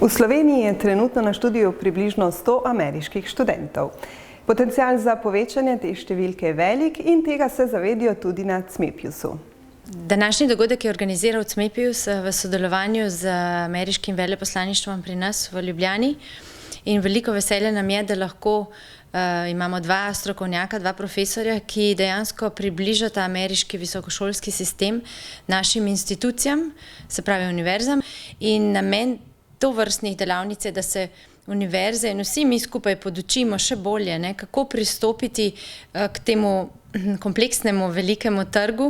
V Sloveniji je trenutno na študiju približno 100 ameriških študentov. Potencial za povečanje te številke je velik in tega se zavedijo tudi na CMEPIUS-u. Današnji dogodek je organiziral CMEPIUS v sodelovanju z ameriškim veleposlaništvom pri nas v Ljubljani. In veliko veselje nam je, da lahko imamo dva strokovnjaka, dva profesorja, ki dejansko približata ameriški visokošolski sistem našim institucijam, se pravi univerzam. In namen tovrstnih delavnic je, da se univerze in vsi mi skupaj podučimo še bolje, kako pristopiti k temu kompleksnemu velikemu trgu,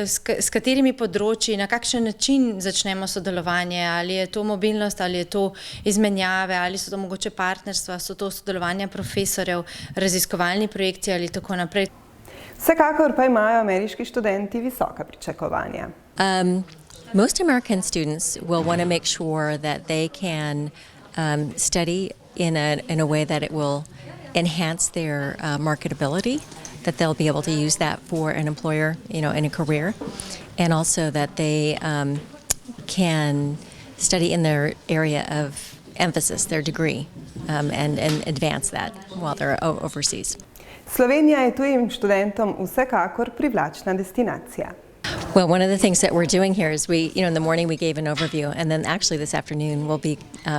s katerimi področji, na kakšen način začnemo sodelovanje, ali je to mobilnost, ali je to izmenjave, ali so to mogoče partnerstva, so to sodelovanja profesorjev, raziskovalni projekti ali tako naprej. Vsekakor pa imajo ameriški študenti visoka pričakovanja. Most American students will want to make sure that they can study in a way that it will enhance their marketability, that they'll be able to use that for an employer, in a career, and also that they can study in their area of emphasis, their degree, and advance that while they're overseas. Slovenija je tujim študentom vsekakor privlačna destinacija. Well, one of the things that we're doing here is in the morning we gave an overview, and then actually this afternoon we'll be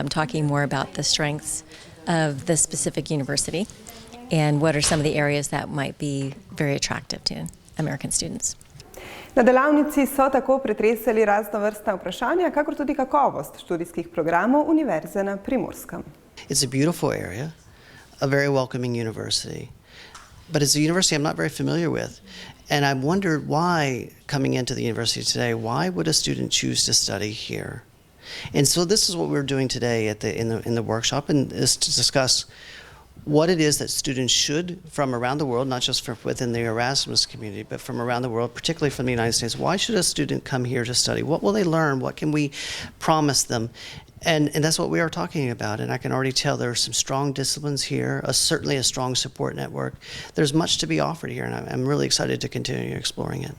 talking more about the strengths of the specific university and what are some of the areas that might be very attractive to American students. Na delavnici so tako pretresali raznovrstna vprašanja, kakor tudi kakovost študijskih programov Univerze na Primorskem. It's a beautiful area, a very welcoming university, but it's a university I'm not very familiar with. And I wondered why, coming into the university today, why would a student choose to study here? And so this is what we're doing today in the workshop, and is to discuss what it is that students should, from around the world, not just from within the Erasmus community, but from around the world, particularly from the United States. Why should a student come here to study? What will they learn? What can we promise them? And that's what we are talking about, and I can already tell there are some strong disciplines here, certainly a strong support network. There's much to be offered here, and I'm really excited to continue exploring it.